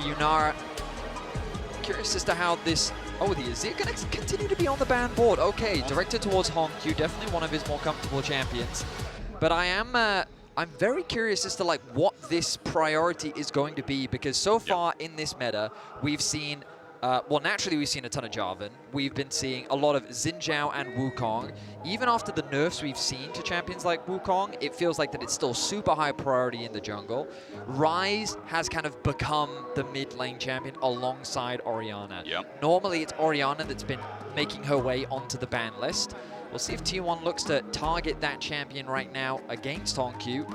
Yunara. Curious as to how this... Oh, the Azir going to continue to be on the ban board. Okay, directed towards HongQ, definitely one of his more comfortable champions. But I am... I'm very curious as to like what this priority is going to be, because so far in this meta, we've seen, well, naturally we've seen a ton of Jarvan. We've been seeing a lot of Xin Zhao and Wukong. Even after the nerfs we've seen to champions like Wukong, it feels like that it's still super high priority in the jungle. Ryze has kind of become the mid lane champion alongside Orianna. Normally it's Orianna that's been making her way onto the ban list. We'll see if T1 looks to target that champion right now against HongQ,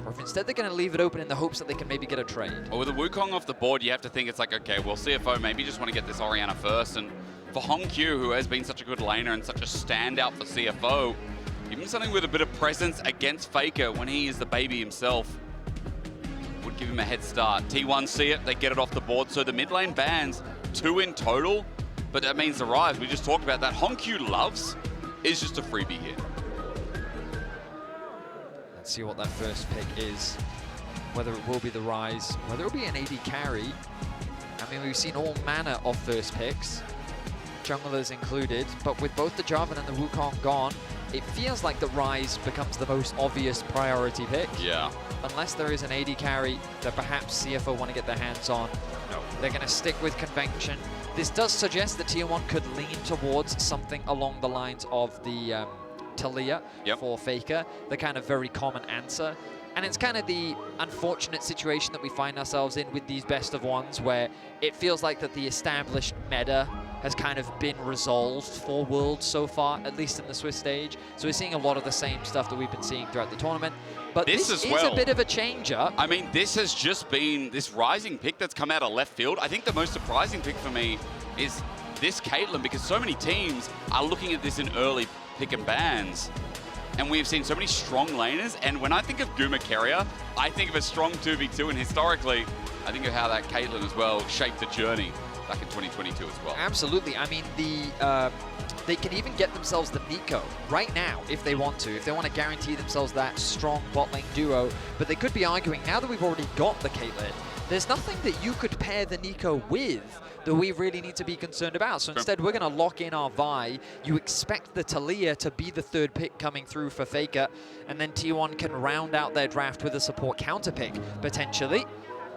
or if instead they're going to leave it open in the hopes that they can maybe get a trade. Well, with the Wukong off the board, you have to think it's like, okay, well, CFO maybe just want to get this Orianna first. And for HongQ, who has been such a good laner and such a standout for CFO, even something with a bit of presence against Faker when he is the baby himself would give him a head start. T1 see it, they get it off the board. So the mid lane bans, 2 in total, but that means the Ryze, we just talked about that. HongQ loves is just a freebie here. Let's see what that first pick is. Whether it will be the Ryze, whether it will be an AD carry. I mean, we've seen all manner of first picks, junglers included, but with both the Jarvan and the Wukong gone, it feels like the Ryze becomes the most obvious priority pick. Yeah. Unless there is an AD carry that perhaps CFO want to get their hands on. No. They're going to stick with convention. This does suggest that Tier 1 could lean towards something along the lines of the Talia for Faker, the kind of very common answer. And it's kind of the unfortunate situation that we find ourselves in with these best of ones, where it feels like that the established meta has kind of been resolved for Worlds so far, at least in the Swiss stage. So we're seeing a lot of the same stuff that we've been seeing throughout the tournament. But this is a bit of a changer. I mean, this has just been this rising pick that's come out of left field. I think the most surprising pick for me is this Caitlyn, because so many teams are looking at this in early pick and bans. And we've seen so many strong laners. And when I think of Keria, I think of a strong 2v2. And historically, I think of how that Caitlyn as well shaped the journey back in 2022 as well. Absolutely. I mean, they can even get themselves the Neeko right now if they want to, if they want to guarantee themselves that strong bot lane duo. But they could be arguing, now that we've already got the Caitlyn, there's nothing that you could pair the Neeko with that we really need to be concerned about. So instead, we're going to lock in our Vi. You expect the Talia to be the third pick coming through for Faker, and then T1 can round out their draft with a support counter pick, potentially,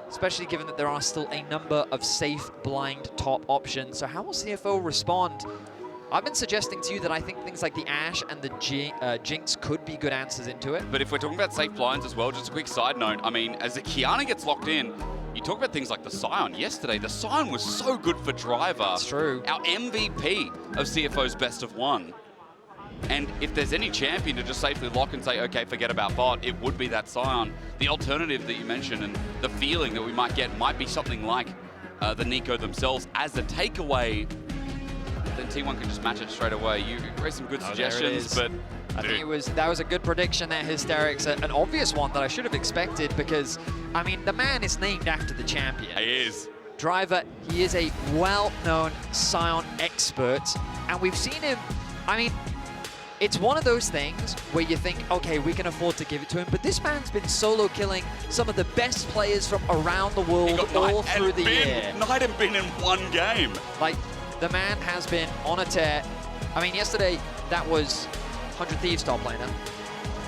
especially given that there are still a number of safe blind top options. So how will CFO respond? I've been suggesting to you that I think things like the Ashe and the Jinx could be good answers into it. But if we're talking about safe blinds as well, just a quick side note, I mean, as the Qiyana gets locked in, you talk about things like the Sion. Yesterday, the Sion was so good for Driver. It's true. Our MVP of CFO's best of one. And if there's any champion to just safely lock and say, okay, forget about bot, it would be that Sion. The alternative that you mentioned and the feeling that we might get might be something like the Neeko themselves as a takeaway. Then T1 can just match it straight away. You raised some good suggestions, but I think that was a good prediction there, Hysterics. An obvious one that I should have expected, because, I mean, the man is named after the champion. He is. Driver, he is a well-known Sion expert, and we've seen him, I mean, it's one of those things where you think, okay, we can afford to give it to him, but this man's been solo killing some of the best players from around the world all through the year. Not even been in one game. Like, the man has been on a tear. I mean, yesterday, that was 100 Thieves top laner,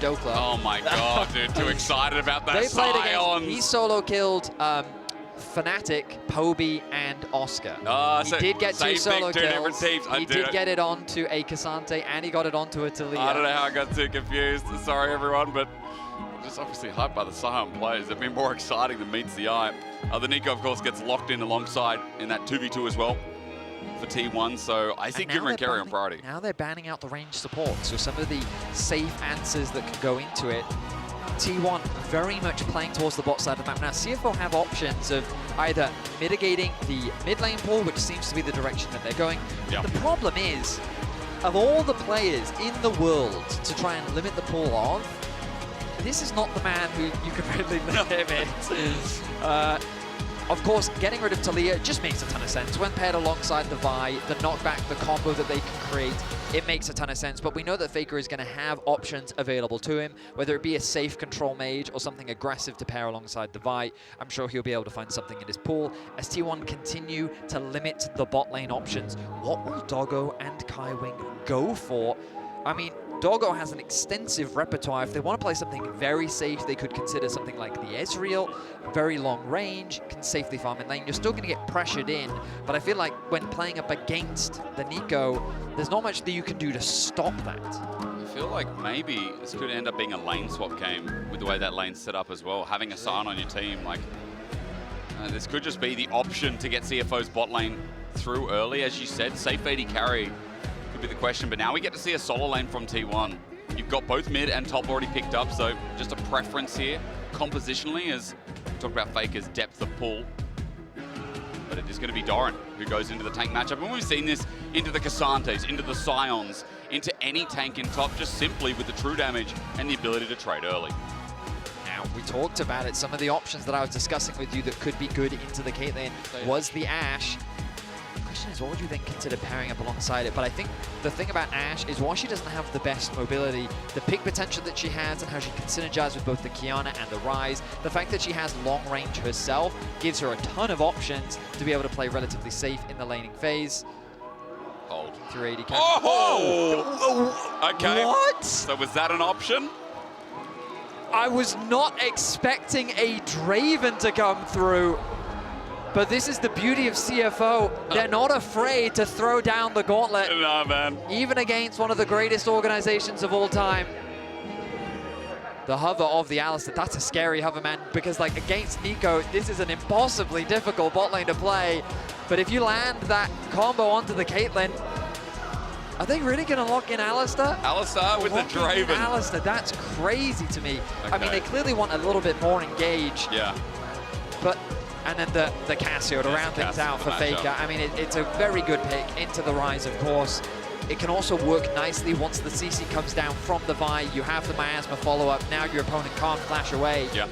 Dokla. Oh my god, dude, too excited about that. They played against, he solo killed Fnatic, Poby, and Oscar. He did get two solo kills. He did get it onto a Cassante, and he got it onto a Talia. I don't know how I got too confused. Sorry, everyone, but I'm just obviously hyped by the Sion plays. They've been more exciting than meets the eye. The Neeko, of course, gets locked in alongside in that 2v2 as well for T1, so I think giving Keria on priority. Now they're banning out the range support, so some of the safe answers that can go into it. T1 very much playing towards the bot side of the map. Now CFO have options of either mitigating the mid lane pool, which seems to be the direction that they're going. Yeah. The problem is, of all the players in the world to try and limit the pool of, this is not the man who you can really limit it. Of course, getting rid of Talia just makes a ton of sense. When paired alongside the Vi, the knockback, the combo that they can create, it makes a ton of sense. But we know that Faker is going to have options available to him, whether it be a safe control mage or something aggressive to pair alongside the Vi. I'm sure he'll be able to find something in his pool. As T1 continue to limit the bot lane options, what will Doggo and Kaiwing go for? I mean, Doggo has an extensive repertoire. If they want to play something very safe, they could consider something like the Ezreal, very long range, can safely farm in lane. You're still going to get pressured in, but I feel like when playing up against the Neeko, there's not much that you can do to stop that. I feel like maybe this could end up being a lane swap game with the way that lane's set up as well. Having a Sion on your team, like, this could just be the option to get CFO's bot lane through early. As you said, safe AD carry could be the question, but now we get to see a solo lane from T1. You've got both mid and top already picked up, so just a preference here compositionally as we talk about Faker's depth of pull. But it is going to be Doran who goes into the tank matchup, and we've seen this into the Cassantes, into the Sions, into any tank in top, just simply with the true damage and the ability to trade early. Now, we talked about it, some of the options that I was discussing with you that could be good into the Caitlyn was the Ashe. The question is, what would you then consider pairing up alongside it? But I think the thing about Ashe is while she doesn't have the best mobility, the pick potential that she has and how she can synergize with both the Qiyana and the Ryze, the fact that she has long range herself gives her a ton of options to be able to play relatively safe in the laning phase. Hold. Through 80 Oh! Okay. What? So was that an option? I was not expecting a Draven to come through. But this is the beauty of CFO. They're not afraid to throw down the gauntlet. No, man. Even against one of the greatest organizations of all time. The hover of the Alistar, that's a scary hover, man, because like against Neeko, this is an impossibly difficult bot lane to play. But if you land that combo onto the Caitlyn, are they really going to lock in Alistar? Alistar with the Draven. Alistar, that's crazy to me. Okay. I mean, they clearly want a little bit more engage. Yeah. But and then the Cassio to round things out for Faker. I mean, it's a very good pick into the Ryze, of course. It can also work nicely once the CC comes down from the Vi. You have the miasma follow-up. Now your opponent can't flash away. Yeah.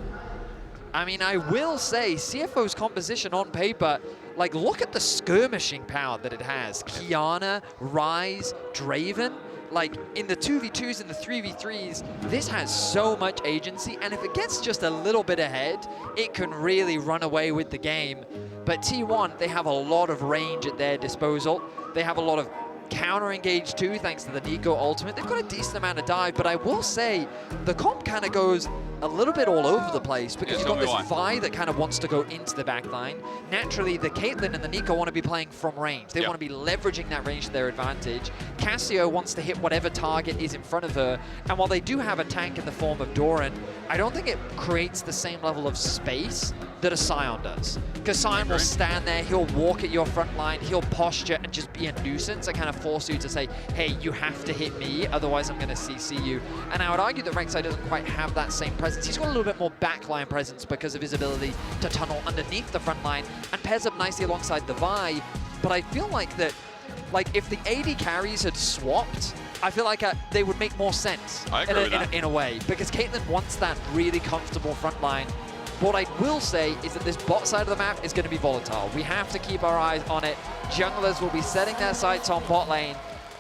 I mean, I will say, CFO's composition on paper, like, look at the skirmishing power that it has. Qiyana, Ryze, Draven. Like, in the 2v2s and the 3v3s, this has so much agency, and if it gets just a little bit ahead, it can really run away with the game. But T1, they have a lot of range at their disposal. They have a lot of counter engage too, thanks to the Neeko ultimate. They've got a decent amount of dive, but I will say, the comp kind of goes a little bit all over the place because you've got this Vi that kind of wants to go into the back line. Naturally, the Caitlyn and the Neeko want to be playing from range. They want to be leveraging that range to their advantage. Cassio wants to hit whatever target is in front of her. And while they do have a tank in the form of Doran, I don't think it creates the same level of space that a Sion does. Because Sion will stand there, he'll walk at your front line, he'll posture and just be a nuisance and kind of force you to say, hey, you have to hit me, otherwise I'm going to CC you. And I would argue that Rek'Sai doesn't quite have that same presence. He's got a little bit more backline presence because of his ability to tunnel underneath the front line and pairs up nicely alongside the Vi. But I feel like that, like if the AD carries had swapped, I feel like they would make more sense in a way, because Caitlyn wants that really comfortable front line. What I will say is that this bot side of the map is going to be volatile. We have to keep our eyes on it. Junglers will be setting their sights on bot lane.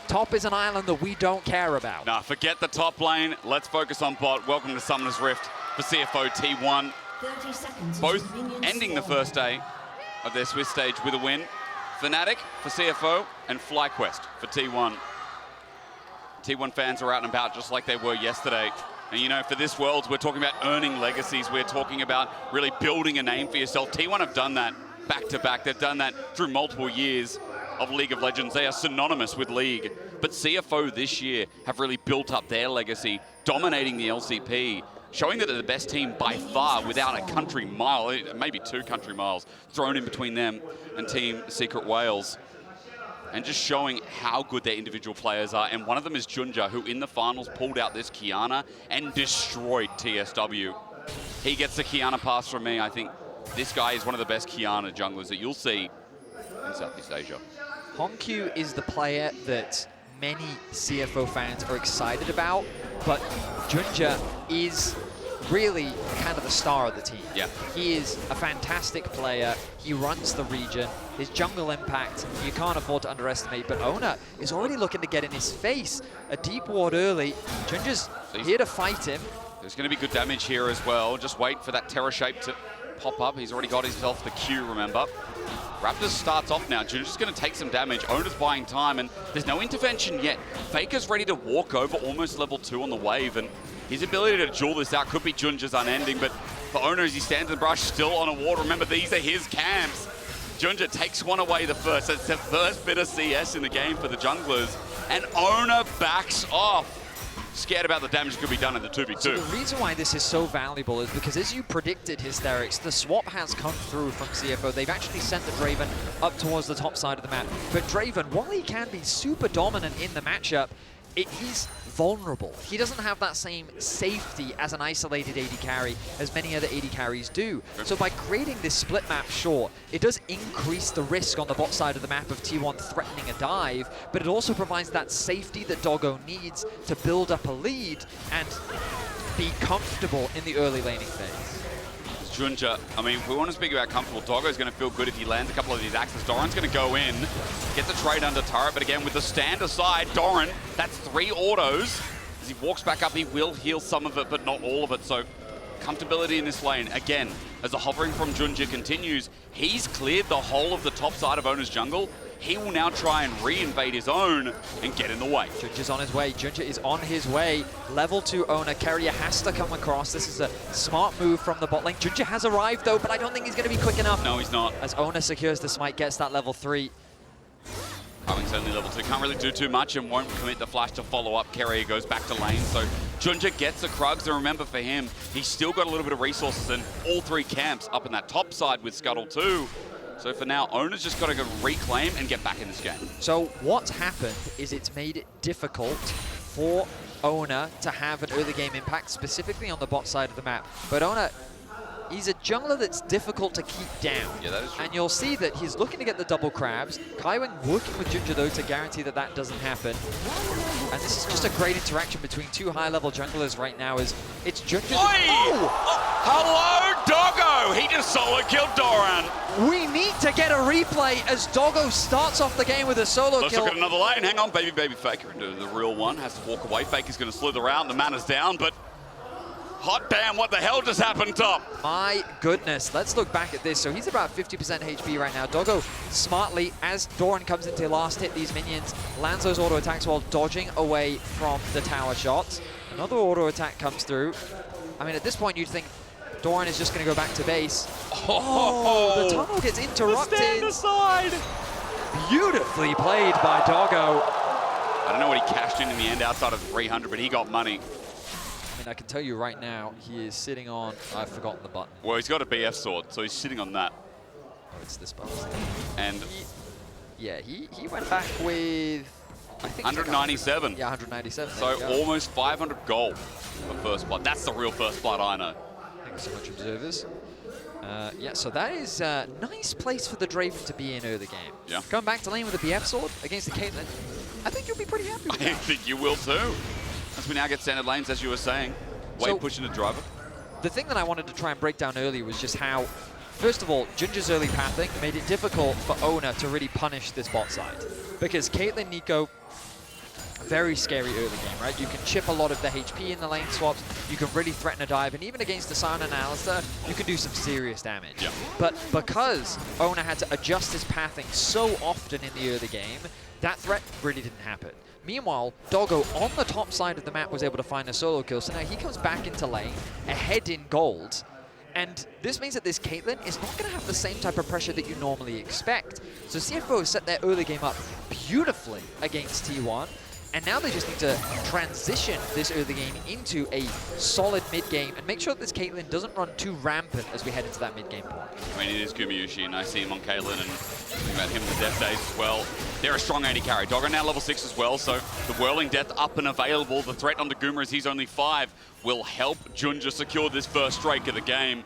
Top is an island that we don't care about. Nah, forget the top lane. Let's focus on bot. Welcome to Summoner's Rift for CFO T1. 30 seconds Both ending the first day of their Swiss stage with a win. Fnatic for CFO and FlyQuest for T1. T1 fans are out and about just like they were yesterday. And you know, for this Worlds, we're talking about earning legacies. We're talking about really building a name for yourself. T1 have done that back to back. They've done that through multiple years of League of Legends. They are synonymous with League. But CFO this year have really built up their legacy, dominating the LCP, showing that they're the best team by far without a country mile, maybe 2 country miles thrown in between them and Team Secret Wales. And just showing how good their individual players are. And one of them is JunJia, who in the finals pulled out this Qiyana and destroyed TSW. He gets the Qiyana pass from me. I think this guy is one of the best Qiyana junglers that you'll see in Southeast Asia. HongQ is the player that many CFO fans are excited about, but JunJia is really kind of the star of the team. Yeah. He is a fantastic player. He runs the region. His jungle impact, you can't afford to underestimate, but Oner is already looking to get in his face. A deep ward early. JunJia's here to fight him. There's going to be good damage here as well. Just wait for that Terror Shape to pop up. He's already got himself the Q, remember. Raptors starts off now. JunJia's going to take some damage. Oner's buying time, and there's no intervention yet. Faker's ready to walk over almost level 2 on the wave, and his ability to duel this out could be JunJia's unending, but for Oner, as he stands in the brush, still on a ward. Remember, these are his camps. JunJia takes one away the first. That's the first bit of CS in the game for the junglers, and Oner backs off. Scared about the damage that could be done in the 2v2. So the reason why this is so valuable is because, as you predicted, Hysterics, the swap has come through from CFO. They've actually sent the Draven up towards the top side of the map. But Draven, while he can be super dominant in the matchup, he's vulnerable. He doesn't have that same safety as an isolated AD carry as many other AD carries do. So by creating this split map, sure, it does increase the risk on the bot side of the map of T1 threatening a dive, but it also provides that safety that Doggo needs to build up a lead and be comfortable in the early laning phase. JunJia, I mean, if we want to speak about comfortable, Doggo's going to feel good if he lands a couple of these axes. Doran's going to go in, get the trade under turret, but again, with the stand aside, Doran, that's 3 autos. As he walks back up, he will heal some of it, but not all of it, so comfortability in this lane. Again, as the hovering from JunJia continues, he's cleared the whole of the top side of Oner's jungle. He will now try and re-invade his own and get in the way. JunJia's on his way. JunJia is on his way. Level 2 Oner. Keria has to come across. This is a smart move from the bot lane. JunJia has arrived, though, but I don't think he's going to be quick enough. No, he's not. As Oner secures the smite, gets that level 3. Kaiwing's only level 2. Can't really do too much and won't commit the flash to follow up. Keria goes back to lane, so JunJia gets the Krugs, and remember for him, he's still got a little bit of resources in all 3 camps up in that top side with Scuttle too. So for now, Oner's just got to go reclaim and get back in this game. So what's happened is it's made it difficult for Oner to have an early game impact, specifically on the bot side of the map. But Oner, he's a jungler that's difficult to keep down. Yeah, that is true. And you'll see that he's looking to get the double crabs. Kaiwing working with JunJia, though, to guarantee that that doesn't happen. And this is just a great interaction between 2 high-level junglers right now. As it's JunJia. Hello, Doggo! He just solo killed Doran. We need to get a replay as Doggo starts off the game with a solo Let's kill. look at another lane. Hang on, baby Faker into the real one. Has to walk away. Faker's going to slither out. The mana's down, but hot damn, what the hell just happened, Top? My goodness, let's look back at this. So he's about 50% HP right now. Doggo smartly, as Doran comes into last hit these minions, lands those auto attacks while dodging away from the tower shots. Another auto attack comes through. I mean, at this point, you'd think Doran is just going to go back to base. Oh, the tunnel gets interrupted. Stand aside. Beautifully played by Doggo. I don't know what he cashed in the end outside of 300, but he got money. I mean, I can tell you right now, he is sitting on, I've forgotten the button. Well, he's got a BF sword, so he's sitting on that. Oh, it's this button. And he went back with, I think 197. Yeah, 197. So almost 500 gold for first blood. That's the real first blood I know. Thanks so much, observers. Yeah, so that is a nice place for the Draven to be in early game. Yeah. Going back to lane with a BF sword against the Caitlyn, I think you'll be pretty happy with that. I think you will too. As we now get standard lanes, as you were saying. Wade So, pushing the driver. The thing that I wanted to try and break down earlier was just how, first of all, JunJia's early pathing made it difficult for Oner to really punish this bot side. Because Caitlyn, Neeko, very scary early game, right? You can chip a lot of the HP in the lane swaps, you can really threaten a dive, and even against the Sion and Alistar, you can do some serious damage. Yeah. But because Oner had to adjust his pathing so often in the early game, that threat really didn't happen. Meanwhile, Doggo on the top side of the map was able to find a solo kill, so now he comes back into lane, ahead in gold, and this means that this Caitlyn is not going to have the same type of pressure that you normally expect. So CFO set their early game up beautifully against T1, and now they just need to transition this early game into a solid mid-game and make sure that this Caitlyn doesn't run too rampant as we head into that mid-game point. I mean, it is Gumayusi, and I see him on Caitlyn, and thinking about him in the Death Days as well. They're a strong AD carry. Doggo now level 6 as well, so the Whirling Death up and available. The threat onto Guma, as he's only 5, will help JunJia secure this first strike of the game.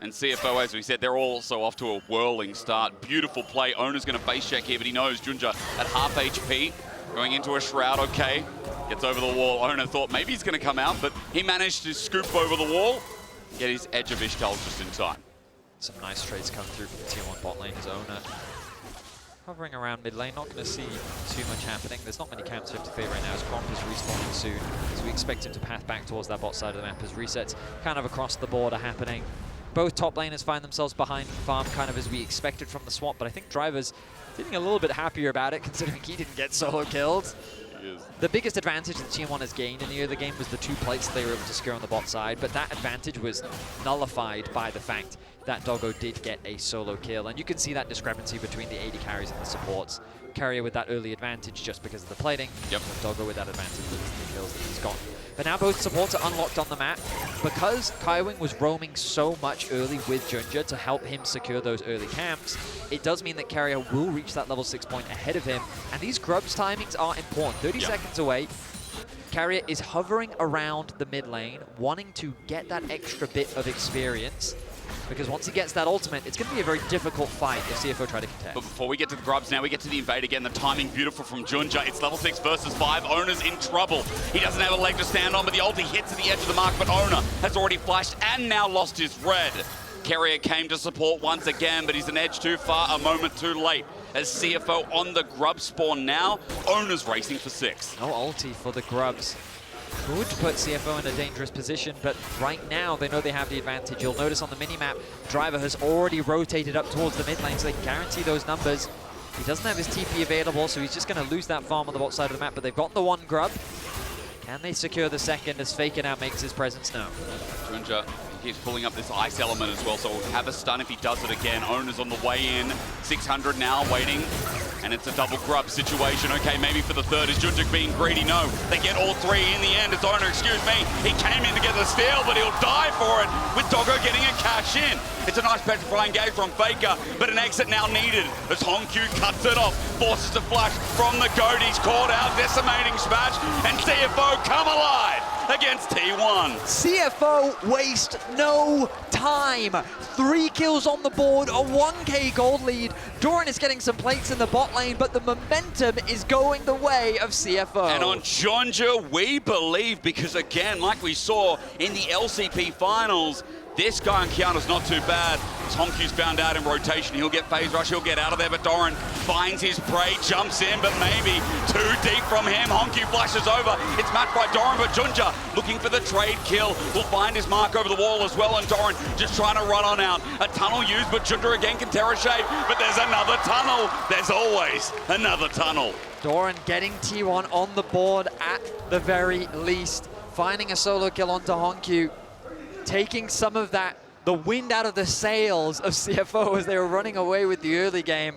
And CFO, as we said, they're also off to a whirling start. Beautiful play. Oner's going to face check here, but he knows JunJia at half HP. Going into a shroud, okay. Gets over the wall. Oner thought maybe he's going to come out, but he managed to scoop over the wall, get his Edge of Ishtal just in time. Some nice trades come through from the tier 1 bot lane as Oner. Hovering around mid lane, not going to see too much happening. There's not many camps to activate right now as Cromp is respawning soon. So we expect him to path back towards that bot side of the map as resets kind of across the board are happening. Both top laners find themselves behind farm kind of as we expected from the swap, but I think Driver's feeling a little bit happier about it considering he didn't get solo kills. The biggest advantage that Team 1 has gained in the early game was the 2 plates they were able to secure on the bot side, but that advantage was nullified by the fact that Doggo did get a solo kill. And you can see that discrepancy between the AD carries and the supports. Keria with that early advantage just because of the plating. Yep. Doggo with that advantage with the kills that he's got. But now both supports are unlocked on the map. Because Kaiwing was roaming so much early with JunJia to help him secure those early camps, it does mean that Keria will reach that level 6 point ahead of him. And these grubs timings are important. 30 seconds away. Keria is hovering around the mid lane, wanting to get that extra bit of experience. Because once he gets that ultimate, it's going to be a very difficult fight if CFO try to contest. But before we get to the grubs, now we get to the invade again. The timing beautiful from JunJia. It's level 6 versus 5. Oner's in trouble. He doesn't have a leg to stand on, but the ulti hits at the edge of the mark. But Oner has already flashed and now lost his red. Keria came to support once again, but he's an edge too far, a moment too late. As CFO on the grub spawn now, Oner's racing for 6. No ulti for the grubs. Could put CFO in a dangerous position, but right now they know they have the advantage. You'll notice on the minimap, Driver has already rotated up towards the mid lane, so they can guarantee those numbers. He doesn't have his TP available, so he's just going to lose that farm on the bot side of the map, but they've got the 1 grub. Can they secure the second as Faker now makes his presence known? JunJia keeps pulling up this ice element as well, so we'll have a stun if he does it again. Oner's on the way in, 600 now, waiting. And it's a double grub situation. Okay, maybe for the third. Is JunJia being greedy? No. They get all 3 in the end. It's Oner, excuse me. He came in to get the steal, but he'll die for it with Doggo getting a cash in. It's a nice petrifying gauge from Faker, but an exit now needed as HongQ cuts it off, forces a flash from the goat. He's caught out, decimating smash, and CFO come alive against T1. CFO waste no time. 3 kills on the board, a 1k gold lead. Doran is getting some plates in the bot lane, but the momentum is going the way of CFO. And on JunJia, we believe, because again, like we saw in the LCP finals, this guy on Qiyana's not too bad. As HongQ's found out in rotation, he'll get phase rush, he'll get out of there, but Doran finds his prey, jumps in, but maybe too deep from him. HongQ flashes over. It's matched by Doran, but JunJia looking for the trade kill. Will find his mark over the wall as well, and Doran just trying to run on out. A tunnel used, but JunJia again can tear a shape, but there's another tunnel. There's always another tunnel. Doran getting T1 on the board at the very least. Finding a solo kill onto HongQ. Taking some of the wind out of the sails of CFO as they were running away with the early game.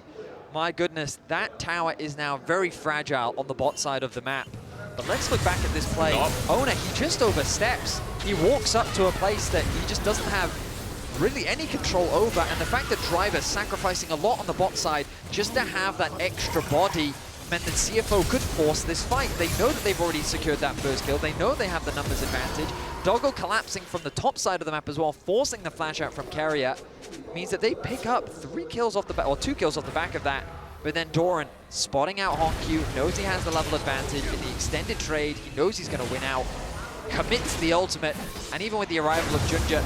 My goodness, that tower is now very fragile on the bot side of the map. But let's look back at this play. Oner, he just oversteps. He walks up to a place that he just doesn't have really any control over, and the fact that Driver's sacrificing a lot on the bot side just to have that extra body meant that CFO could force this fight. They know that they've already secured that first kill. They know they have the numbers advantage. Doggo collapsing from the top side of the map as well, forcing the flash out from Keria, means that they pick up 3 kills off the back, or 2 kills off the back of that. But then Doran spotting out HongQ, knows he has the level advantage in the extended trade. He knows he's going to win out, commits the ultimate, and even with the arrival of JunJia,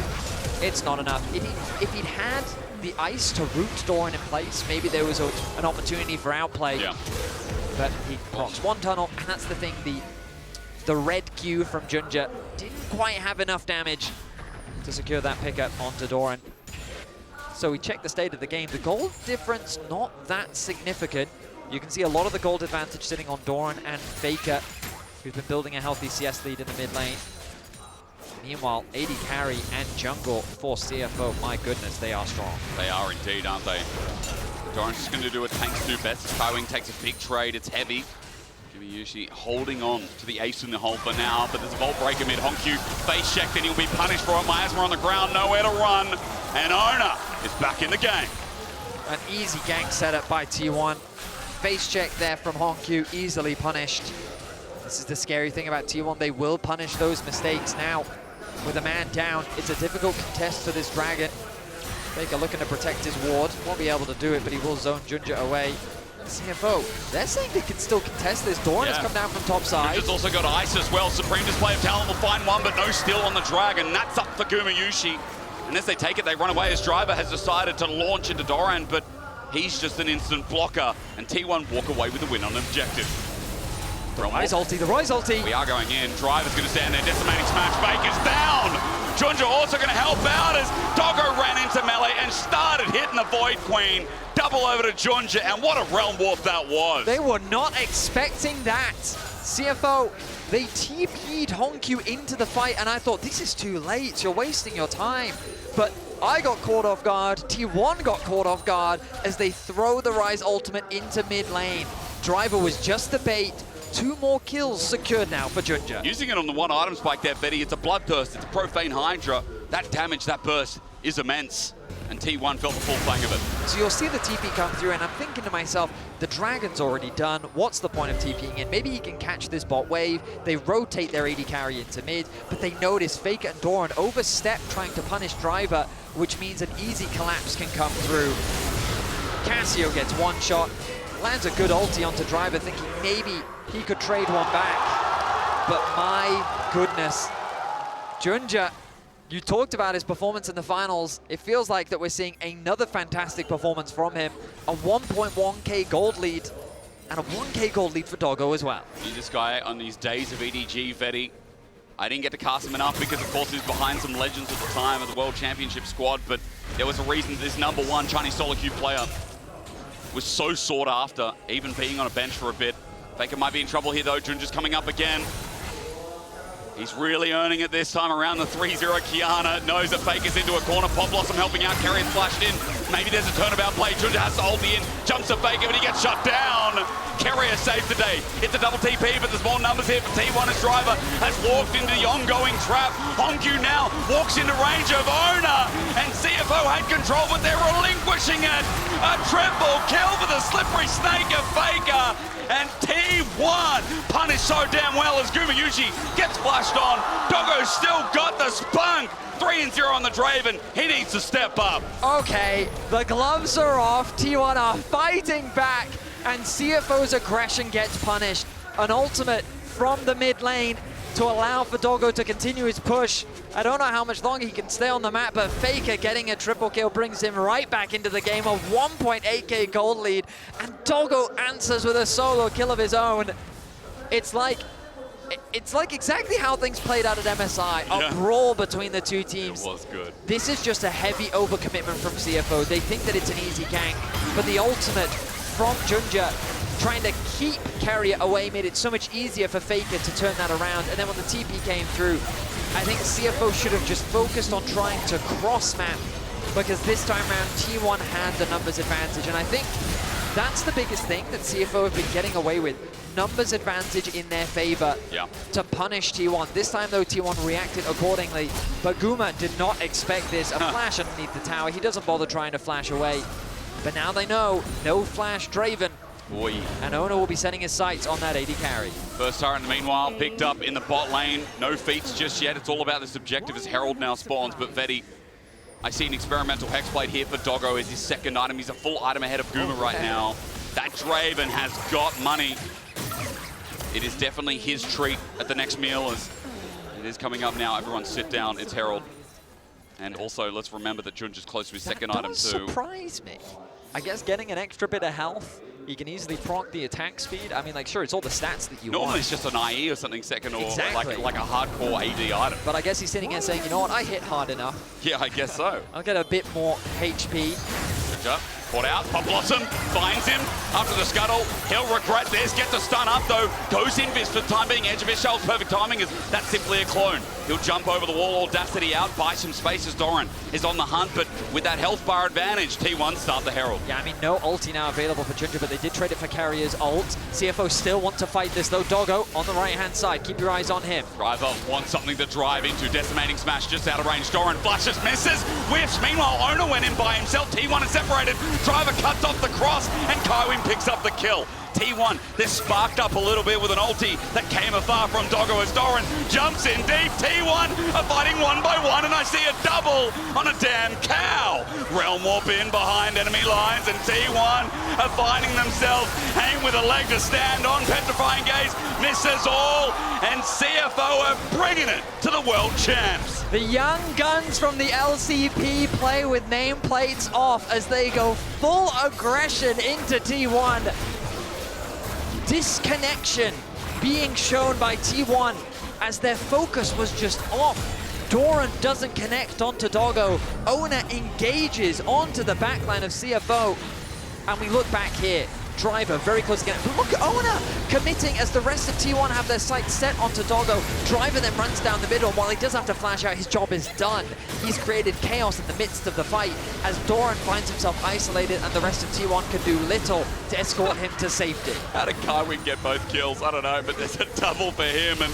it's not enough. If he'd had the ice to root Doran in place, maybe there was an opportunity for outplay. Yeah. But he procs 1 tunnel, and that's the thing, the red Q from JunJia didn't quite have enough damage to secure that pickup onto Doran. So we check the state of the game. The gold difference, not that significant. You can see a lot of the gold advantage sitting on Doran and Faker, who's been building a healthy CS lead in the mid lane. Meanwhile, AD carry and jungle for CFO, my goodness, they are strong. They are indeed, aren't they? Doran's just going to do what tanks do best. Kaiwing takes a big trade, it's heavy. Gumayusi holding on to the ace in the hole for now, but there's a Vault Breaker mid. HongQ face checked and he'll be punished for it. Miasma on the ground, nowhere to run. And Oner is back in the game. An easy gank setup by T1. Face check there from HongQ, easily punished. This is the scary thing about T1, they will punish those mistakes now. With a man down, it's a difficult contest for this Dragon. Faker looking to protect his ward, won't be able to do it, but he will zone JunJia away. CFO, they're saying they can still contest this. Doran has come down from top side. Just also got Ice as well. Supreme Display of Talent will find one, but no steal on the Dragon. That's up for Gumayusi. And as they take it, they run away as Driver has decided to launch into Doran, but he's just an instant blocker. And T1 walk away with the win on objective. The Ryze ulti. We are going in. Driver's going to stand there. Decimating smash. Faker's down. JunJia also going to help out as Doggo ran into melee and started hitting the Void Queen. Double over to JunJia, and what a realm warp that was. They were not expecting that. CFO, they TP'd HongQ into the fight, and I thought, this is too late. You're wasting your time. But I got caught off guard. T1 got caught off guard as they throw the Ryze ultimate into mid lane. Driver was just the bait. 2 more kills secured now for JunJia. Using it on the one item spike there, Betty. It's a Bloodthirst, it's a Profane Hydra. That damage, that burst is immense. And T1 felt the full fang of it. So you'll see the TP come through, and I'm thinking to myself, the Dragon's already done. What's the point of TPing in? Maybe he can catch this bot wave. They rotate their AD carry into mid, but they notice Faker and Doran overstep trying to punish Driver, which means an easy collapse can come through. Cassio gets one shot, lands a good ulti onto Driver, thinking maybe he could trade one back. But my goodness, JunJia, you talked about his performance in the finals. It feels like that we're seeing another fantastic performance from him. A 1.1k gold lead and a 1k gold lead for Doggo as well. This guy on these days of EDG, Vedi, I didn't get to cast him enough because, of course, he was behind some legends at the time of the World Championship squad, but there was a reason this #1 Chinese solo queue player was so sought after, even being on a bench for a bit. Faker might be in trouble here, though. JunJia's coming up again. He's really earning it this time around. The 3-0 Qiyana knows that Faker's into a corner. Pop Blossom helping out. Keria flashed in. Maybe there's a turnabout play. JunJia has to hold the in. Jumps to Faker, but he gets shut down. Keria saves the day. It's a double TP, but there's more numbers here for T1 as Driver has walked into the ongoing trap. HongQ now walks into range of Oner, and CFO had control, but they're relinquishing it. A triple kill for the slippery snake of Faker. And T1 punished so damn well as Gumayusi gets flashed on. Doggo's still got the spunk. 3-0 on the Draven. He needs to step up. Okay, the gloves are off. T1 are fighting back, and CFO's aggression gets punished. An ultimate from the mid lane to allow for Doggo to continue his push. I don't know how much longer he can stay on the map, but Faker getting a triple kill brings him right back into the game. A 1.8k gold lead, and Doggo answers with a solo kill of his own. It's like exactly how things played out at MSI. A brawl between the two teams. It was good. This is just a heavy overcommitment from CFO. They think that it's an easy gank, but the ultimate from JunJia trying to keep Keria away made it so much easier for Faker to turn that around. And then when the TP came through, I think CFO should have just focused on trying to cross-map, because this time around T1 had the numbers advantage, and I think that's the biggest thing that CFO have been getting away with. Numbers advantage in their favor to punish T1. This time though, T1 reacted accordingly, but Guma did not expect this. A flash underneath the tower. He doesn't bother trying to flash away, but now they know, no flash Draven. Boy. And Oner will be setting his sights on that AD carry. First turret, meanwhile, picked up in the bot lane. No feats just yet. It's all about this objective as Herald now spawns. But Vedi, I see an experimental Hexblade here for Doggo as his second item. He's a full item ahead of Guma right now. That Draven has got money. It is definitely his treat at the next meal as it is coming up now. Everyone sit down. It's Herald. And also, let's remember that JunJia's close to his second item too. That does surprise me. I guess getting an extra bit of health, you can easily proc the attack speed. I mean, like, sure, it's all the stats that you want. Normally it's just an IE or something second, or exactly. like a hardcore AD item. But I guess he's sitting here saying, you know what, I hit hard enough. Yeah, I guess so. I'll get a bit more HP. Caught out, Pop Blossom finds him after the scuttle. He'll regret this, gets a stun up though, goes in for the time being, Edge of his shell's perfect timing is that's simply a clone. He'll jump over the wall, Audacity out, buy some space as Doran is on the hunt, but with that health bar advantage, T1 start the Herald. Yeah, I mean, no ulti now available for JunJia, but they did trade it for Keria's ult. CFO still want to fight this though. Doggo on the right-hand side, keep your eyes on him. Driver wants something to drive into, decimating smash just out of range. Doran flashes, misses, whiffs. Meanwhile, Oner went in by himself. T1 is separated. Driver cuts off the cross, and Kaiwing picks up the kill. T1, they're sparked up a little bit with an ulti that came afar from Doggo as Doran jumps in deep. T1 are fighting one by one, and I see a double on a damn cow. Realm Warp in behind enemy lines, and T1 are finding themselves hanging with a leg to stand on. Petrifying Gaze misses all, and CFO are bringing it to the world champs. The young guns from the LCP play with nameplates off as they go full aggression into T1. Disconnection being shown by T1 as their focus was just off. Doran doesn't connect onto Doggo. Oner engages onto the backline of CFO. And we look back here. Driver very close again. But look at Oner committing as the rest of T1 have their sights set onto Doggo. Driver then runs down the middle, and while he does have to flash out, his job is done. He's created chaos in the midst of the fight as Doran finds himself isolated, and the rest of T1 can do little to escort him to safety. How did Kaiwing get both kills? I don't know, but there's a double for him, and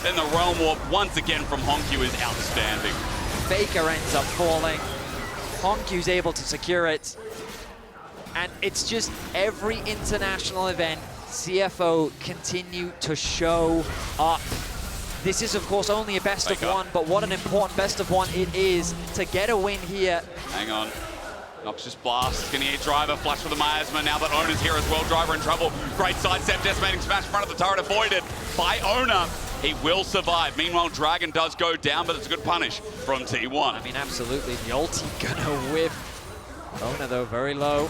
then the Realm Warp once again from HongQ is outstanding. Faker ends up falling. HongQ's able to secure it. And it's just every international event, CFO continue to show up. This is, of course, only a best of one, but what an important best of one it is to get a win here. Hang on. Noxious Blast, gonna hit Driver, flush with the miasma. Now that Oner's here as well, Driver in trouble. Great sidestep, decimating smash in front of the turret, avoided by Oner. He will survive. Meanwhile, Dragon does go down, but it's a good punish from T1. I mean, absolutely, the ulti gonna whiff. Oner, though, very low.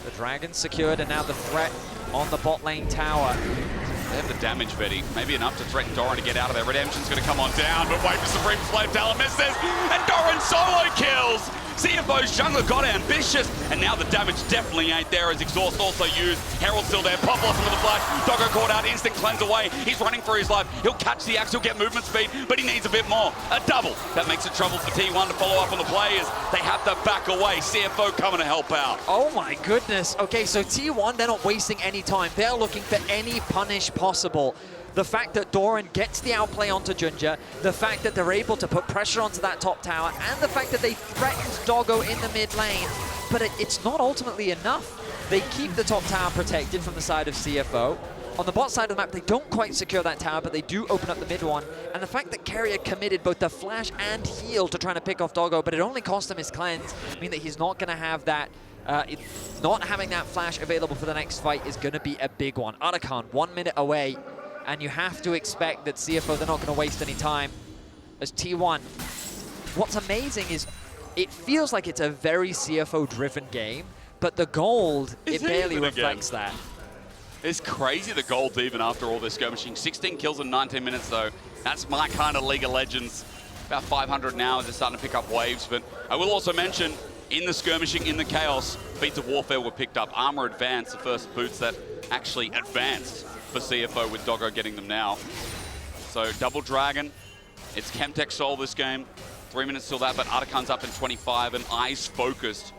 The Dragon secured, and now the threat on the bot lane tower. They have the damage, Vedi. Maybe enough to threaten Doran to get out of there. Redemption's going to come on down, but wait for Supreme Slave Talent misses, and Doran solo kills! CFO's jungler got ambitious, and now the damage definitely ain't there as Exhaust also used. Herald's still there, Pop Blossom with the flash. Doggo caught out, instant cleanse away. He's running for his life. He'll catch the axe, he'll get movement speed, but he needs a bit more. A double. That makes it trouble for T1 to follow up on the players. They have to back away. CFO coming to help out. Oh my goodness. Okay, so T1, they're not wasting any time. They're looking for any punish possible. The fact that Doran gets the outplay onto JunJia, the fact that they're able to put pressure onto that top tower, and the fact that they threatened Doggo in the mid lane, but it's not ultimately enough. They keep the top tower protected from the side of CFO. On the bot side of the map, they don't quite secure that tower, but they do open up the mid one. And the fact that Keria committed both the flash and heal to trying to pick off Doggo, but it only cost him his cleanse, mean that he's not going to have that. Not having that flash available for the next fight is going to be a big one. Arakan, 1 minute away. And you have to expect that CFO, they're not going to waste any time. As T1, what's amazing is it feels like it's a very CFO-driven game, but the gold, it barely reflects that. It's crazy the gold even after all this skirmishing. 16 kills in 19 minutes though. That's my kind of League of Legends. About 500 now as they're starting to pick up waves. But I will also mention, in the skirmishing, in the chaos, feats of warfare were picked up. Armor advanced, the first boots that actually advanced for CFO with Doggo getting them now. So double Dragon, it's Chemtech Soul this game. 3 minutes till that, but Arakan's up in 25 and eyes focused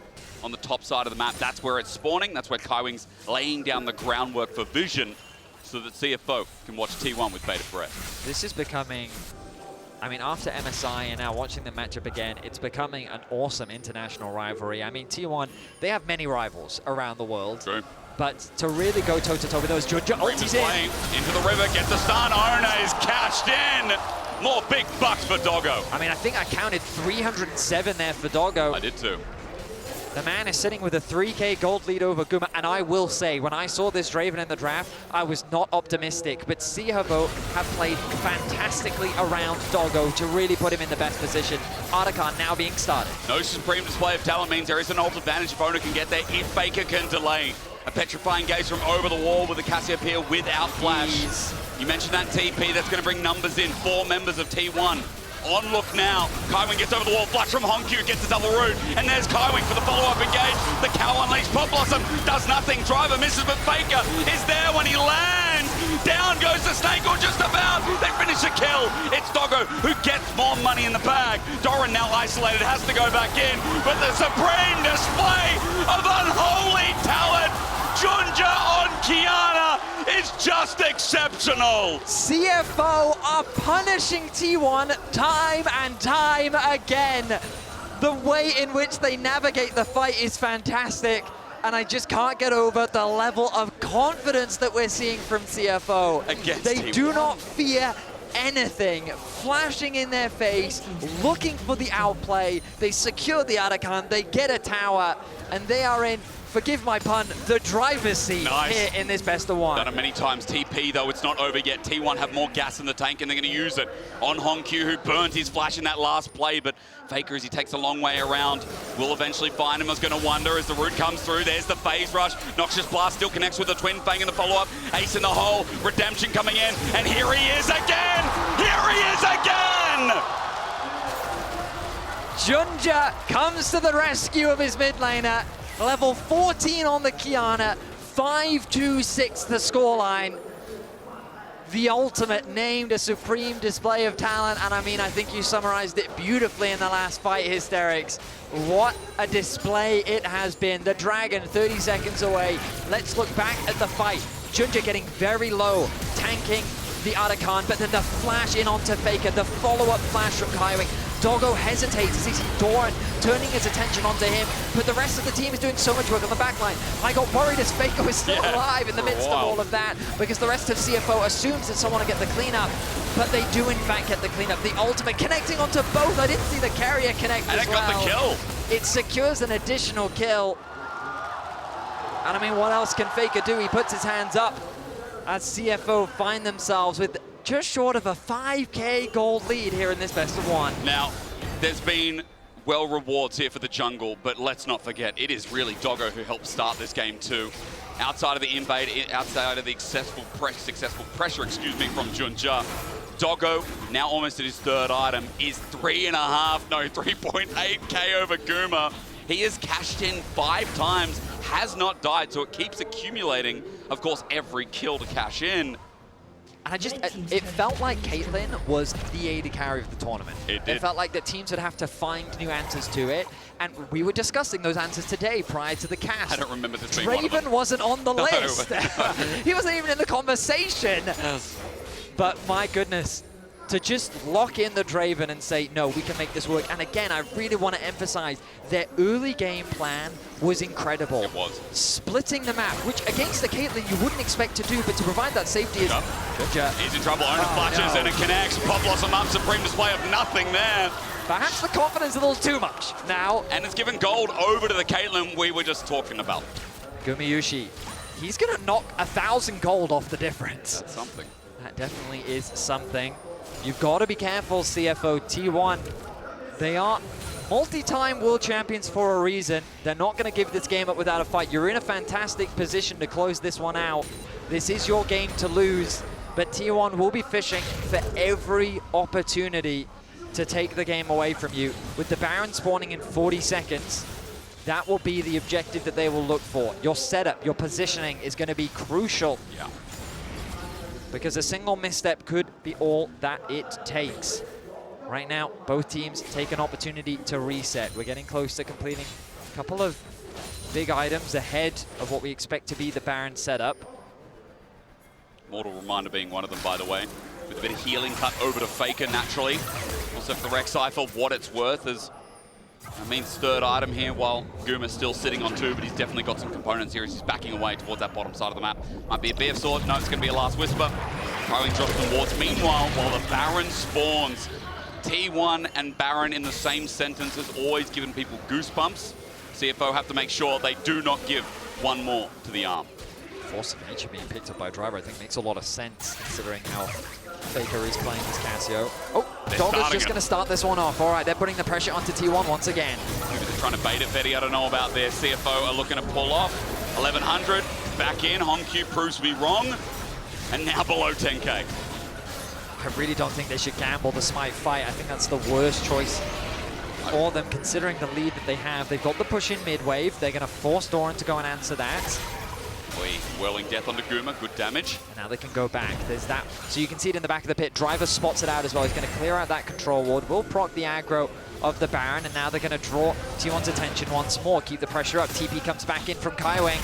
on the top side of the map. That's where it's spawning. That's where Kaiwing's laying down the groundwork for vision so that CFO can watch T1 with bated breath. This is becoming, I mean, after MSI and now watching the matchup again, it's becoming an awesome international rivalry. I mean, T1, they have many rivals around the world. True. But to really go toe-to-toe with those, JunJia ultis in. Into the river, gets the stun. Oner is cashed in. More big bucks for Doggo. I mean, I think I counted 307 there for Doggo. I did too. The man is sitting with a 3K gold lead over Guma, and I will say, when I saw this Draven in the draft, I was not optimistic, but CFO have played fantastically around Doggo to really put him in the best position. Arakan now being started. No supreme display of talent means there is an ult advantage if Oner can get there, if Faker can delay. A petrifying gaze from over the wall with the Cassiopeia without flash. Jeez. You mentioned that TP, that's going to bring numbers in. 4 members of T1. On look now. Kaiwing gets over the wall, flash from HongQ, gets the double root, and there's Kaiwing for the follow-up engage. The cow unleashed, Pop Blossom does nothing. Driver misses, but Faker is there when he lands. Down goes the snake, or just about. They finish the kill. It's Doggo who gets more money in the bag. Doran now isolated, has to go back in, but the supreme display of unholy talent. JunJia on Qiyana is just exceptional. CFO are punishing T1 time and time again. The way in which they navigate the fight is fantastic. and I just can't get over the level of confidence that we're seeing from CFO. Against they T1. do not fear anything, flashing in their face, looking for the outplay. They secure the Arakan, they get a tower, and they are in, forgive my pun, the driver's seat here in this best of one. Done it many times. TP, though, it's not over yet. T1 have more gas in the tank, and they're going to use it on HongQ, who burned his flash in that last play, but Faker, as he takes a long way around, will eventually find him. I was going to wonder as the root comes through. There's the phase rush. Noxious Blast still connects with the Twin Fang in the follow-up. Ace in the hole. Redemption coming in, and here he is again! Here he is again! JunJia comes to the rescue of his mid laner. Level 14 on the Qiyana, 5-2-6 the scoreline. The ultimate, named a supreme display of talent, and I mean, I think you summarized it beautifully in the last fight, Hysterics. What a display it has been. The Dragon 30 seconds away. Let's look back at the fight. JunJia getting very low, tanking the Arakan, but then the flash in onto Faker, the follow-up flash from Kaiwing. Doggo hesitates as he sees Doran turning his attention onto him, but the rest of the team is doing so much work on the backline. I got worried as Faker was still alive in the midst of all of that, because the rest of CFO assumes that someone will get the cleanup, but they do in fact get the cleanup. The ultimate connecting onto both. I didn't see the Keria connect as well. And it got the kill. It secures an additional kill. And I mean, what else can Faker do? He puts his hands up as CFO find themselves with just short of a 5K gold lead here in this best of one. Now, there's been rewards here for the jungle, but let's not forget, it is really Doggo who helped start this game too. Outside of the invade, outside of the successful pressure, from JunJia, Doggo, now almost at his third item, is 3.8K over Guma. He has cashed in 5 times, has not died, so it keeps accumulating. Of course, every kill to cash in. And it felt like Caitlyn was the AD carry of the tournament. It did. It felt like the teams would have to find new answers to it. And we were discussing those answers today prior to the cast. I don't remember this being one of them. Draven wasn't on the list. He wasn't even in the conversation. But my goodness, to just lock in the Draven and say, no, we can make this work. And again, I really want to emphasize their early game plan was incredible. It was. Splitting the map, which against the Caitlyn you wouldn't expect to do, but to provide that safety is... He's in trouble. Oner flashes and it connects. Pop blossom up. Supreme display of nothing there. Perhaps the confidence is a little too much now. And it's given gold over to the Caitlyn we were just talking about. Gumayusi, he's going to knock 1,000 gold off the difference. That's something. That definitely is something. You've got to be careful, CFO. T1, they are multi-time world champions for a reason. They're not going to give this game up without a fight. You're in a fantastic position to close this one out. This is your game to lose, but T1 will be fishing for every opportunity to take the game away from you. With the Baron spawning in 40 seconds, that will be the objective that they will look for. Your setup, your positioning is going to be crucial. Yeah. Because a single misstep could be all that it takes. Right now, both teams take an opportunity to reset. We're getting close to completing a couple of big items ahead of what we expect to be the Baron setup. Mortal Reminder being one of them, by the way. With a bit of healing cut over to Faker, naturally. Also for the Rek'Sai, for what it's worth, as I mean, third item here, while Guma's still sitting on 2, but he's definitely got some components here as he's backing away towards that bottom side of the map. Might be a BF sword. No, it's going to be a Last Whisper. Kaiwing drops some wards. Meanwhile, while the Baron spawns, T1 and Baron in the same sentence has always given people goosebumps. CFO have to make sure they do not give one more to the arm. Force of nature being picked up by Driver, I think makes a lot of sense considering how Faker is playing as Cassio. Oh, Doggo's just going to start this one off. All right, they're putting the pressure onto T1 once again. Maybe they're trying to bait it, Vedi. I don't know about this. CFO are looking to pull off. 1100 back in. HongQ proves to be wrong. And now below 10K. I really don't think they should gamble the Smite fight. I think that's the worst choice for them considering the lead that they have. They've got the push in mid-wave. They're going to force Doran to go and answer that. Whirling death onto Guma, good damage. And now they can go back. There's that. So you can see it in the back of the pit. Driver spots it out as well. He's going to clear out that control ward. Will proc the aggro of the Baron. And now they're going to draw T1's attention once more. Keep the pressure up. TP comes back in from Kaiwing.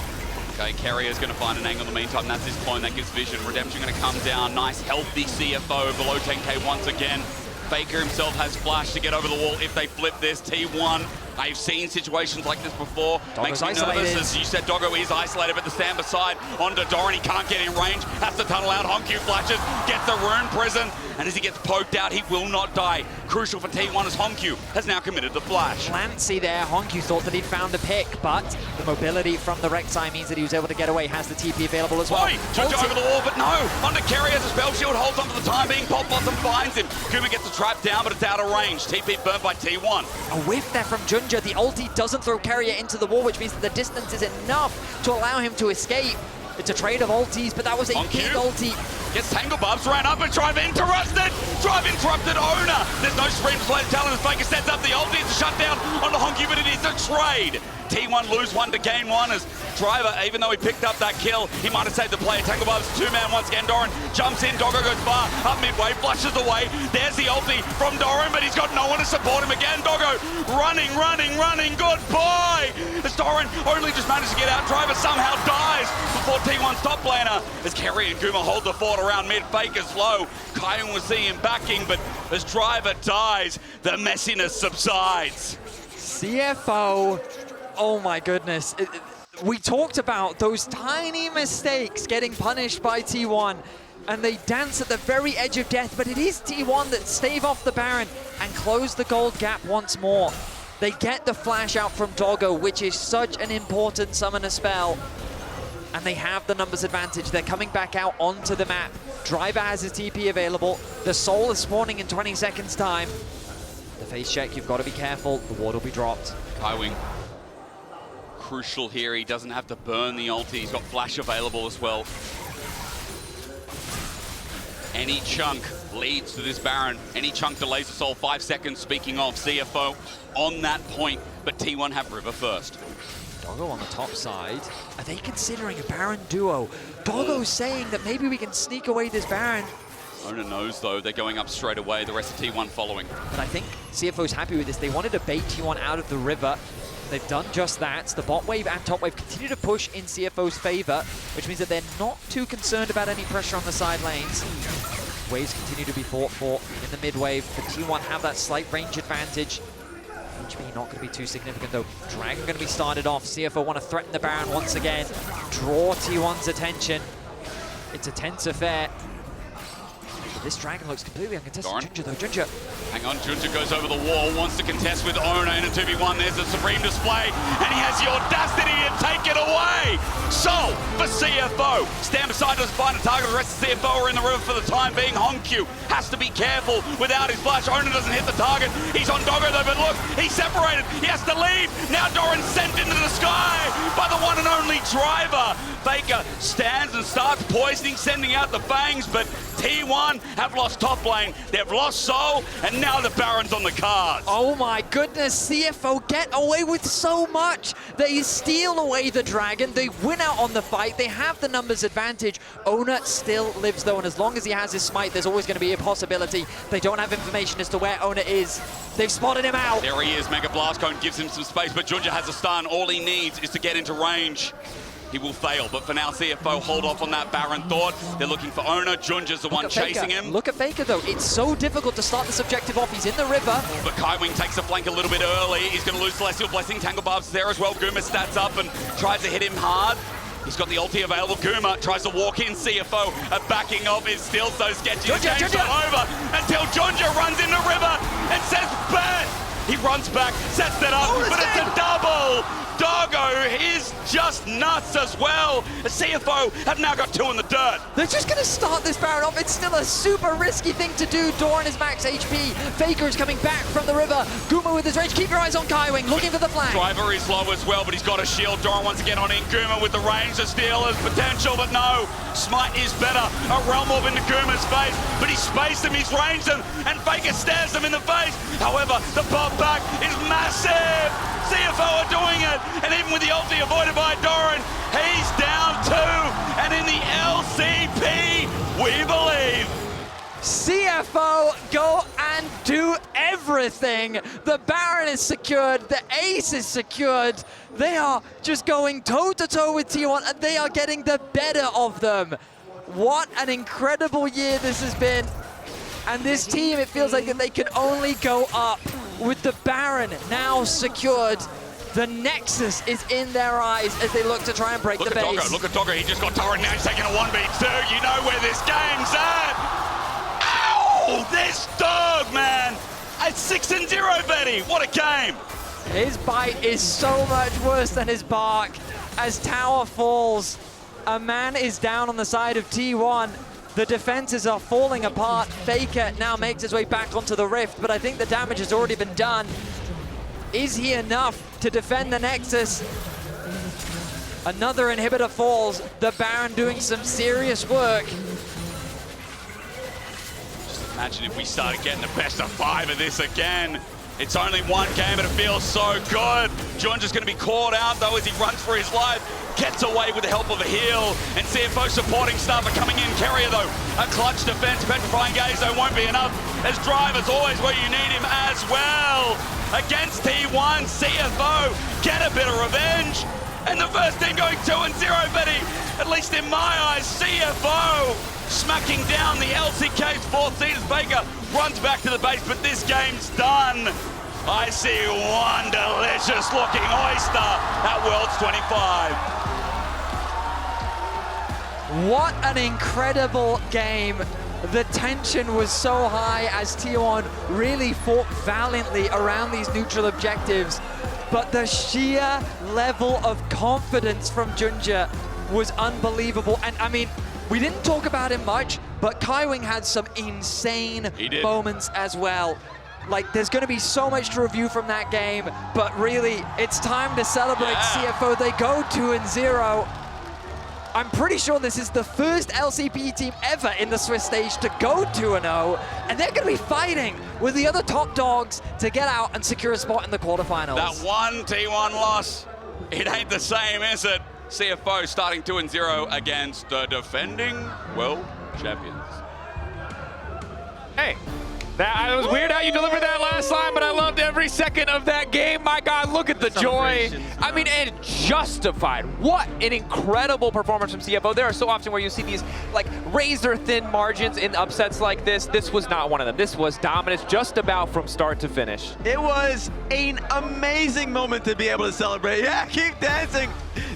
Okay, Keria is going to find an angle in the meantime. That's his point. That gives vision. Redemption going to come down. Nice, healthy CFO below 10K once again. Faker himself has flash to get over the wall if they flip this. T1 I've seen situations like this before. Doggo's Makes me isolated. nervous. As you said, Doggo is isolated, but the stand beside onto Doran. He can't get in range. Has to tunnel out. HongQ flashes. Gets the rune prison. And as he gets poked out, he will not die. Crucial for T1 as HongQ has now committed the flash. Lancy there. HongQ thought that he'd found a pick, but the mobility from the Rek'Sai means that he was able to get away. Has the TP available as well. JunJia over the wall, but no. Onto Keria as a spell shield holds on for the time being. Pop Blossom finds him. Kuma gets the trap down, but it's out of range. TP burnt by T1. A whiff there from JunJia. The ulti doesn't throw Keria into the wall, which means that the distance is enough to allow him to escape. It's a trade of ultis, but that was a big ulti. Gets Tangle Bubs, ran up and Drive interrupted! Drive interrupted Oner! There's no scream to let Talon as Faker sets up the ulti. It's a shutdown on the HongQ, but it is a trade. T1 lose one to gain one as Driver, even though he picked up that kill, he might have saved the play. Tangle Bubs, two-man once again. Doran jumps in, Doggo goes far, up midway, flushes away. There's the ulti from Doran, but he's got no one to support him again. Doggo running, goodbye! As Doran only just managed to get out, Driver somehow dies before T1's top laner. As Keria and Guma hold the fort around mid, Faker's low. Kaiwing will see him backing, but as Driver dies, the messiness subsides. CFO, oh my goodness. We talked about those tiny mistakes getting punished by T1, and they dance at the very edge of death, but it is T1 that stave off the Baron and close the gold gap once more. They get the flash out from Doggo, which is such an important summoner spell, and they have the numbers advantage. They're coming back out onto the map. Driver has his TP available. The Soul is spawning in 20 seconds time. The face check, you've got to be careful. The ward will be dropped. Kaiwing, crucial here. He doesn't have to burn the ulti. He's got flash available as well. Any chunk leads to this Baron. Any chunk delays the Soul. 5 seconds, speaking of CFO, on that point. But T1 have River first. Doggo on the top side. Are they considering a Baron duo? Doggo's saying that maybe we can sneak away this Baron. Oner knows, though, they're going up straight away. The rest of T1 following. But I think CFO's happy with this. They wanted to bait T1 out of the river. They've done just that. The bot wave and top wave continue to push in CFO's favor, which means that they're not too concerned about any pressure on the side lanes. Waves continue to be fought for in the mid wave. The T1 have that slight range advantage. HP not going to be too significant though. Dragon going to be started off. CFO want to threaten the Baron once again. Draw T1's attention. It's a tense affair. But this Dragon looks completely uncontested. Doran. JunJia though, JunJia. Hang on, JunJia goes over the wall, wants to contest with Oner in a 2v1. There's a supreme display, and he has the audacity to take it away. Soul for CFO. Stand beside, doesn't find a target. The rest of CFO are in the river for the time being. HongQ has to be careful without his flash. Oner doesn't hit the target. He's on Doggo though, but look, he's separated. He has to leave. Now Doran sent into the sky by the one and only Driver. Faker stands and starts poisoning, sending out the fangs, but T1 have lost top lane, they've lost Soul, and now the Baron's on the cards. Oh my goodness, CFO get away with so much. They steal away the Dragon, they win out on the fight, they have the numbers advantage. Oner still lives though, and as long as he has his smite, there's always going to be a possibility. They don't have information as to where Oner is. They've spotted him out. There he is, Mega Blast Cone gives him some space, but JunJia has a stun. All he needs is to get into range. He will fail, but for now, CFO hold off on that Baron thought. They're looking for Oner. JunJia's the one chasing him. Look at Faker, though. It's so difficult to start this objective off. He's in the river. But Kaiwing takes the flank a little bit early. He's going to lose Celestial Blessing. Tangle Barb's there as well. Guma stats up and tries to hit him hard. He's got the ulti available. Guma tries to walk in. CFO backing off is still so sketchy. The game's not over until JunJia runs in the river and says, "Bet!" He runs back, sets that up, but it's a double! Doggo is just nuts as well. The CFO have now got 2 in the dirt. They're just going to start this Baron off. It's still a super risky thing to do. Doran is max HP. Faker is coming back from the river. Guma with his rage. Keep your eyes on Kaiwing, looking for the flank. Driver is low as well, but he's got a shield. Doran once again on in. Guma with the range to steal his potential, but no. Smite is better. A realm orb into Guma's face, but he's spaced him, he's ranged him, and Faker stares him in the face. However, the pop back is massive. CFO are doing it, and even with the ulti avoided by Doran, he's down 2, and in the LCP, we believe. CFO go and do everything. The Baron is secured, the ace is secured. They are just going toe-to-toe with T1, and they are getting the better of them. What an incredible year this has been. And this team, it feels like that they can only go up. with the Baron now secured. The Nexus is in their eyes as they look to try and break the base. Doggo, look at Doggo, he just got Doran now, he's taking a 1v2. You know where this game's at. Ow! This dog, man! It's 6-0, Betty. What a game! His bite is so much worse than his bark. As tower falls, a man is down on the side of T1. The defenses are falling apart. Faker now makes his way back onto the Rift, but I think the damage has already been done. Is he enough to defend the Nexus? Another inhibitor falls. The Baron doing some serious work. Just imagine if we started getting the best of 5 of this again. It's only one game, but it feels so good. JunJia's going to be caught out, though, as he runs for his life. Gets away with the help of a heal. And CFO supporting staff are coming in. Keria, though, a clutch defense. Petrifying Gaze, though, won't be enough. As Driver's always where you need him as well. Against T1, CFO get a bit of revenge. And the first team going 2-0, Betty. At least in my eyes, CFO smacking down the LCK's 4th seed as Baker runs back to the base, but this game's done. I see one delicious looking Oyster at Worlds 25. What an incredible game. The tension was so high as T1 really fought valiantly around these neutral objectives, but the sheer level of confidence from JunJia was unbelievable. And I mean, we didn't talk about him much, but Kaiwing had some insane moments as well. Like, there's going to be so much to review from that game, but really, it's time to celebrate CFO. They go 2-0. I'm pretty sure this is the first LCP team ever in the Swiss stage to go 2-0, and they're going to be fighting with the other top dogs to get out and secure a spot in the quarterfinals. That one T1 loss, it ain't the same, is it? CFO starting 2-0 against the defending world champions. Hey, that was weird how you delivered that last line, but I loved every second of that game. My God, look at the joy. I mean, and justified. What an incredible performance from CFO. There are so often where you see these like razor-thin margins in upsets like this. This was not one of them. This was dominance just about from start to finish. It was an amazing moment to be able to celebrate. Yeah, keep dancing.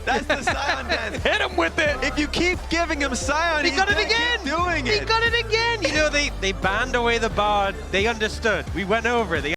That's the Sion dance. Hit him with it. If you keep giving him Sion, He got it again. Keep doing it. He got it again. You know, they banned away the bard. They understood. We went over. They